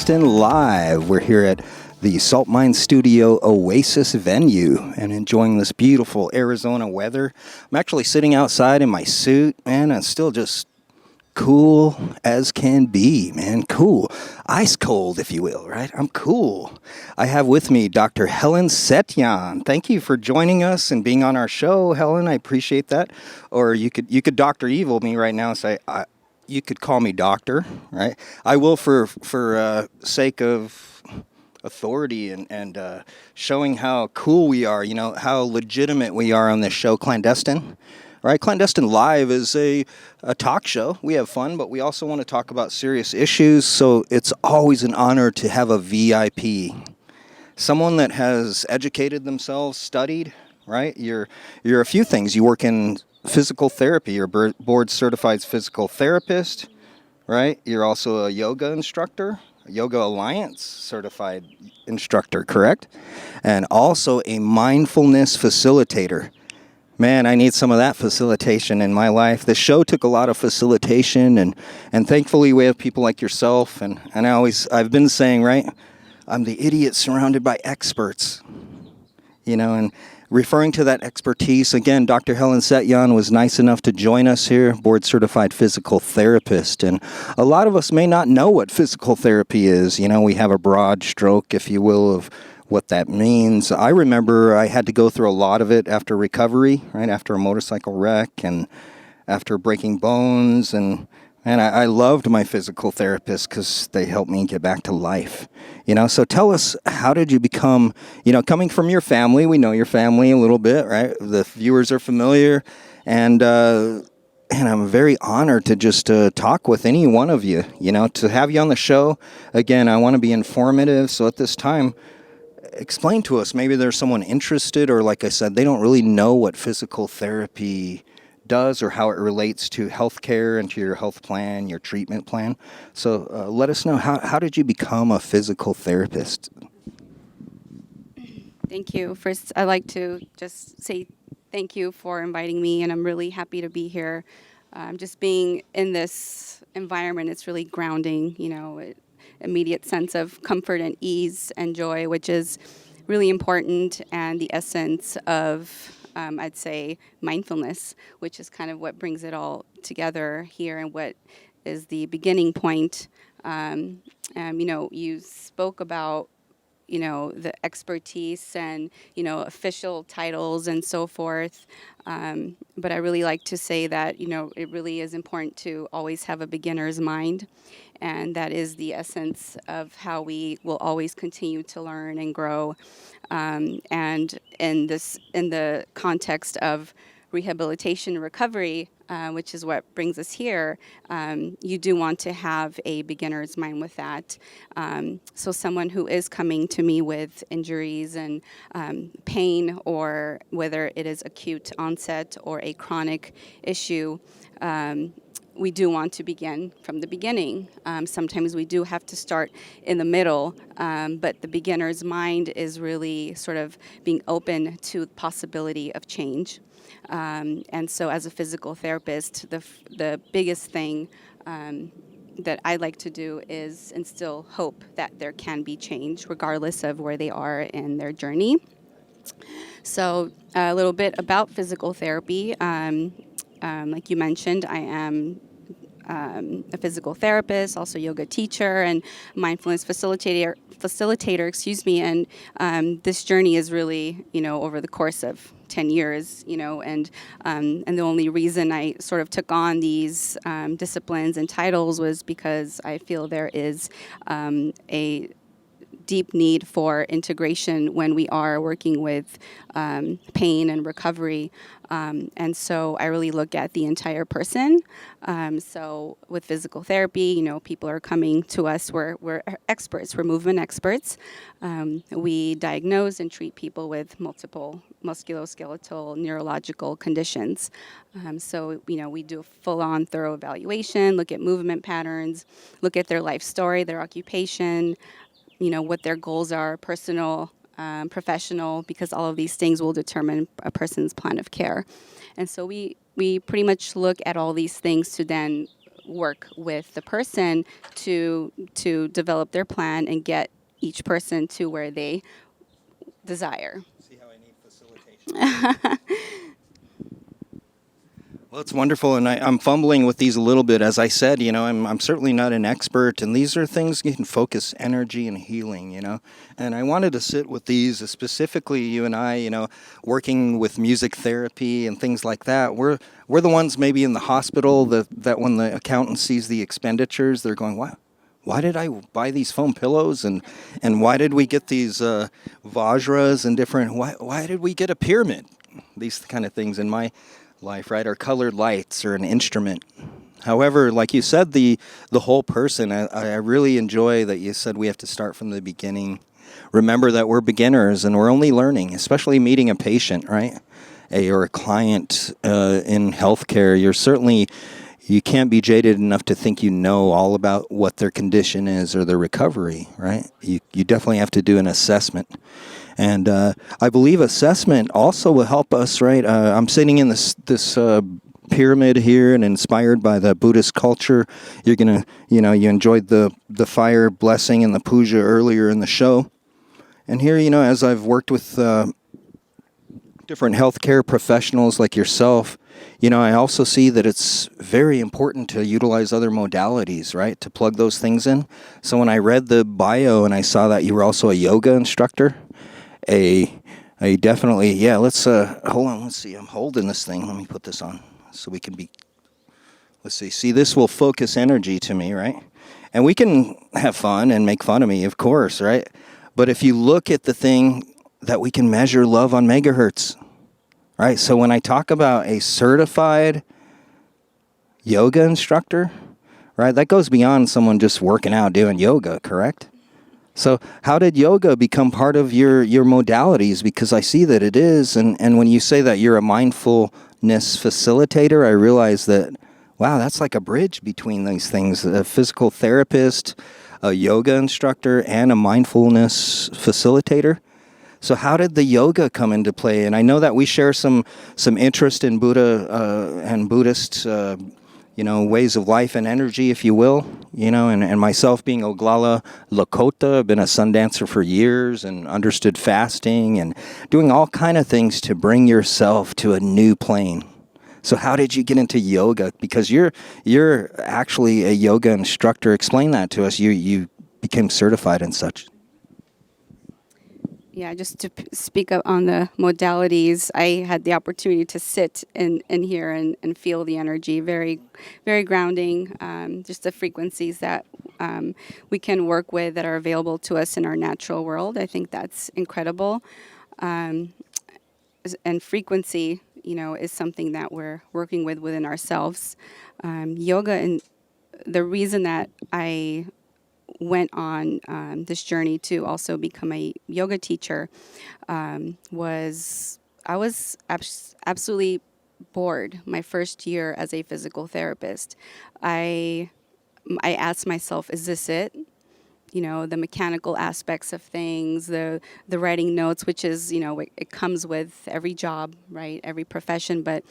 Clandestine Live. We're here at the Salt Mine Studio Oasis venue and enjoying this beautiful Arizona weather. I'm actually sitting outside in my suit, man. I'm still just cool as can be, man. Cool. Ice cold, if you will, right? I'm cool. I have with me Dr. Helen Setyan. Thank you for joining us and being on our show, Helen. I appreciate that. Or you could Dr. Evil me right now and say, you could call me doctor, right? I will for sake of authority and showing how cool we are, you know, how legitimate we are on this show, Clandestine. Right, Clandestine Live is a talk show. We have fun, but we also want to talk about serious issues, so it's always an honor to have a VIP. Someone that has educated themselves, studied, right? You're a few things. You work in physical therapy. You're a board-certified physical therapist, right? You're also a yoga instructor, a Yoga Alliance certified instructor, correct? And also a mindfulness facilitator. Man, I need some of that facilitation in my life. The show took a lot of facilitation, and thankfully we have people like yourself. And I've been saying, right, I'm the idiot surrounded by experts, you know, and referring to that expertise, again, Dr. Helen Setyan was nice enough to join us here, board-certified physical therapist. And a lot of us may not know what physical therapy is. You know, we have a broad stroke, if you will, of what that means. I remember I had to go through a lot of it after recovery, right, after a motorcycle wreck and after breaking bones. And I loved my physical therapist because they helped me get back to life. You know, so tell us, how did you become, you know, coming from your family, we know your family a little bit, right? The viewers are familiar, and I'm very honored to just talk with any one of you, you know, to have you on the show. Again, I want to be informative, so at this time, explain to us, maybe there's someone interested, or like I said, they don't really know what physical therapy does or how it relates to healthcare and to your health plan, your treatment plan. So let us know, how did you become a physical therapist? Thank you. First, I'd like to just say thank you for inviting me, and I'm really happy to be here. Just being in this environment, it's really grounding, you know, immediate sense of comfort and ease and joy, which is really important, and the essence of, I'd say, mindfulness, which is kind of what brings it all together here and what is the beginning point. You know, you spoke about, you know, the expertise and, you know, official titles and so forth. But I really like to say that, you know, it really is important to always have a beginner's mind. And that is the essence of how we will always continue to learn and grow. And in the context of rehabilitation and recovery, which is what brings us here, you do want to have a beginner's mind with that. So someone who is coming to me with injuries and pain, or whether it is acute onset or a chronic issue, we do want to begin from the beginning. Sometimes we do have to start in the middle, but the beginner's mind is really sort of being open to the possibility of change. And so as a physical therapist, the biggest thing that I like to do is instill hope that there can be change regardless of where they are in their journey. So a little bit about physical therapy. Like you mentioned, I am a physical therapist, also yoga teacher, and mindfulness facilitator. And this journey is really, you know, over the course of 10 years, you know, and the only reason I sort of took on these disciplines and titles was because I feel there is a deep need for integration when we are working with pain and recovery. And so I really look at the entire person. So with physical therapy, you know, people are coming to us, we're experts, we're movement experts. We diagnose and treat people with multiple musculoskeletal neurological conditions. So, you know, we do a full-on thorough evaluation, look at movement patterns, look at their life story, their occupation, you know, what their goals are, personal, professional, because all of these things will determine a person's plan of care. And so we pretty much look at all these things to then work with the person to develop their plan and get each person to where they desire. See how I need facilitation? Well, it's wonderful, and I'm fumbling with these a little bit. As I said, I'm certainly not an expert, and these are things you can focus energy and healing. And I wanted to sit with these, specifically you and I, working with music therapy and things like that. We're the ones maybe in the hospital that when the accountant sees the expenditures, they're going, "What? Why did I buy these foam pillows, and why did we get these Vajras and different? Why did we get a pyramid? These kind of things in my life, right? Or colored lights or an instrument. However, like you said, the whole person, I really enjoy that you said we have to start from the beginning. Remember that we're beginners and we're only learning, especially meeting a patient, right? Or a client in healthcare. You can't be jaded enough to think you know all about what their condition is or their recovery, right? You definitely have to do an assessment. And I believe assessment also will help us, right? I'm sitting in this pyramid here and inspired by the Buddhist culture. You're going to, you enjoyed the fire blessing and the puja earlier in the show. And here, as I've worked with different healthcare professionals like yourself, I also see that it's very important to utilize other modalities, right? To plug those things in. So when I read the bio and I saw that you were also a yoga instructor, I definitely, let's, hold on, let's see, I'm holding this thing. Let me put this on so we can let's see, this will focus energy to me, right? And we can have fun and make fun of me, of course, right? But if you look at the thing that we can measure love on megahertz, right? So when I talk about a certified yoga instructor, right, that goes beyond someone just working out doing yoga, correct? So how did yoga become part of your modalities? Because I see that it is. And when you say that you're a mindfulness facilitator, I realize that, wow, that's like a bridge between these things. A physical therapist, a yoga instructor, and a mindfulness facilitator. So how did the yoga come into play? And I know that we share some interest in Buddha and Buddhist ways of life and energy, if you will, and myself being Oglala Lakota, I've been a sun dancer for years and understood fasting and doing all kind of things to bring yourself to a new plane. So how did you get into yoga? Because you're actually a yoga instructor. Explain that to us. You became certified and such. Yeah, just to speak up on the modalities, I had the opportunity to sit in here and feel the energy, very, very grounding, just the frequencies that we can work with that are available to us in our natural world. I think that's incredible. And frequency, is something that we're working with within ourselves. Yoga, and the reason that I went on this journey to also become a yoga teacher was I was absolutely bored my first year as a physical therapist. I asked myself, is this it? The mechanical aspects of things, the writing notes, which is, it comes with every job, right? Every profession. But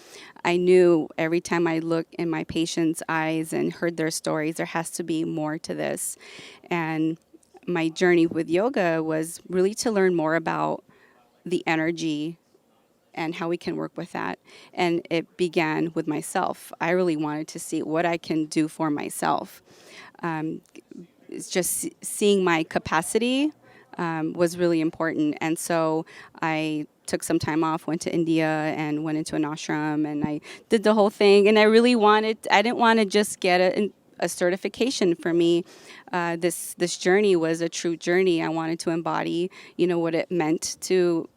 I knew every time I looked in my patients' eyes and heard their stories, there has to be more to this. And my journey with yoga was really to learn more about the energy and how we can work with that. And it began with myself. I really wanted to see what I can do for myself. It's just seeing my capacity was really important. And so I took some time off, went to India and went into an ashram, and I did the whole thing. And I didn't want to just get a certification. For me. This journey was a true journey. I wanted to embody, what it meant to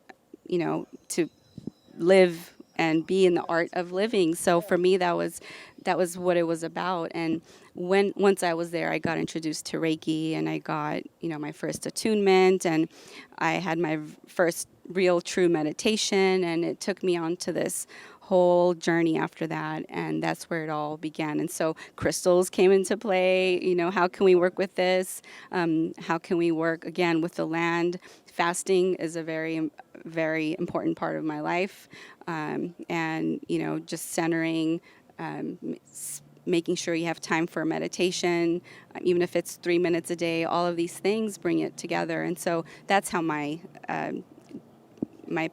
live and be in the art of living. So for me, that was what it was about. And once I was there, I got introduced to Reiki, and I got my first attunement, and I had my first real true meditation, and it took me on to this whole journey after that, and that's where it all began. And so crystals came into play. How can we work with this? How can we work again with the land? Fasting is a very, very important part of my life, and just centering, making sure you have time for meditation, even if it's 3 minutes a day. All of these things bring it together, and so that's how my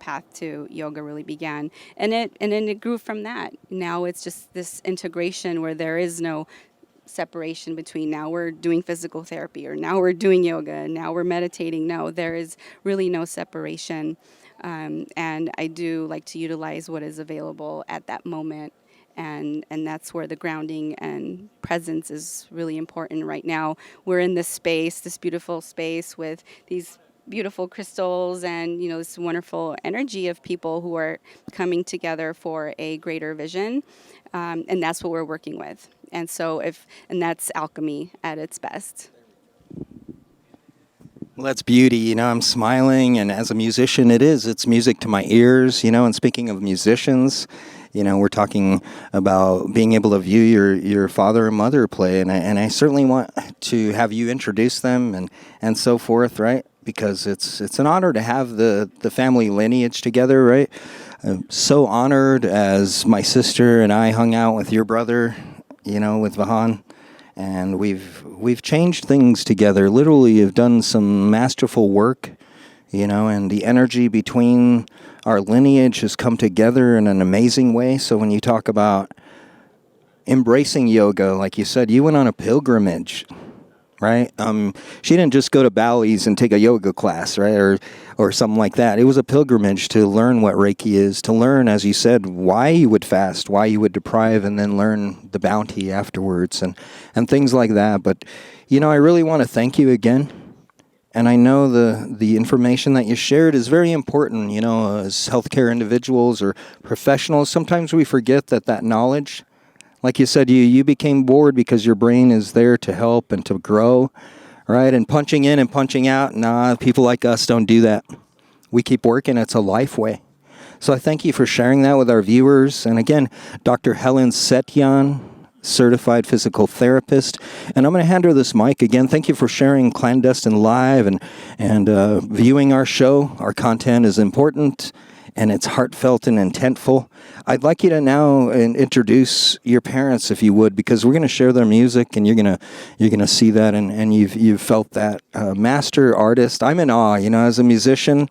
path to yoga really began, and then it grew from that. Now it's just this integration where there is no separation between now we're doing physical therapy or now we're doing yoga and now we're meditating. No, there is really no separation, and I do like to utilize what is available at that moment. And that's where the grounding and presence is really important right now. We're in this space, this beautiful space with these beautiful crystals and this wonderful energy of people who are coming together for a greater vision, and that's what we're working with. And so and that's alchemy at its best. Well, that's beauty. I'm smiling, and as a musician, it's music to my ears. And speaking of musicians, we're talking about being able to view your father and mother play, and I certainly want to have you introduce them and so forth, right? Because it's an honor to have the family lineage together, right? I'm so honored as my sister and I hung out with your brother, with Vahan, and we've changed things together. Literally, have done some masterful work, and the energy between our lineage has come together in an amazing way. So when you talk about embracing yoga, like you said, you went on a pilgrimage, right? She didn't just go to Bally's and take a yoga class, right? Or something like that. It was a pilgrimage to learn what Reiki is, to learn, as you said, why you would fast, why you would deprive, and then learn the bounty afterwards and things like that. But, I really want to thank you again. And I know the information that you shared is very important, as healthcare individuals or professionals. Sometimes we forget that knowledge, like you said, you became bored because your brain is there to help and to grow, right? And punching in and punching out, people like us don't do that. We keep working. It's a life way. So I thank you for sharing that with our viewers. And again, Dr. Helen Setyan, certified physical therapist. And I'm going to hand her this mic again. Thank you for sharing Clandestine Live and viewing our show. Our content is important, and it's heartfelt and intentful. I'd like you to now introduce your parents, if you would, because we're going to share their music, and you're gonna see that, and you've felt that. Master artist. I'm in awe. As a musician,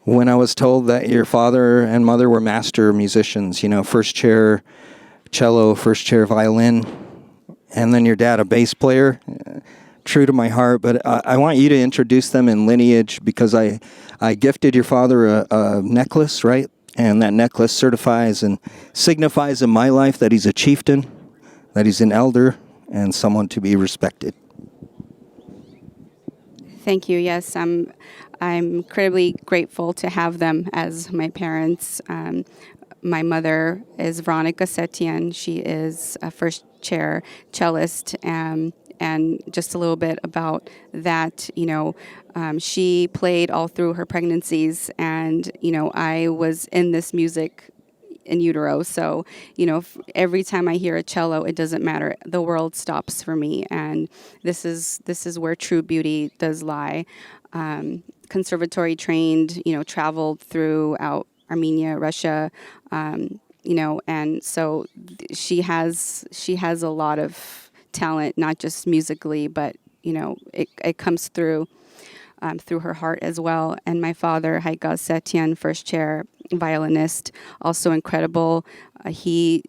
when I was told that your father and mother were master musicians, first chair cello, first chair violin, and then your dad a bass player. True to my heart, but I want you to introduce them in lineage, because I gifted your father a necklace, right? And that necklace certifies and signifies in my life that he's a chieftain, that he's an elder, and someone to be respected. Thank you. Yes, I'm incredibly grateful to have them as my parents. My mother is Veronica Setyan. She is a first chair cellist, and just a little bit about that, she played all through her pregnancies, and, I was in this music in utero. So, every time I hear a cello, it doesn't matter. The world stops for me, and this is where true beauty does lie. Conservatory trained, traveled throughout Armenia, Russia, and so she has a lot of talent, not just musically, but it comes through her heart as well. And my father, Haika Setyan, first chair violinist, also incredible. He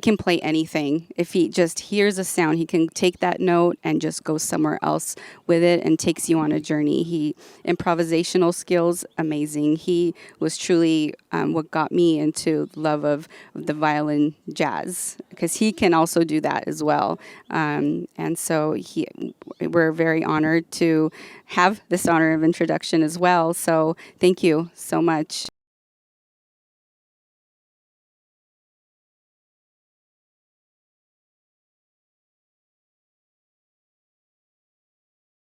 can play anything. If he just hears a sound, he can take that note and just go somewhere else with it and takes you on a journey. Improvisational skills, amazing. He was truly what got me into love of the violin jazz, because he can also do that as well. And so we're very honored to have this honor of introduction as well. So thank you so much.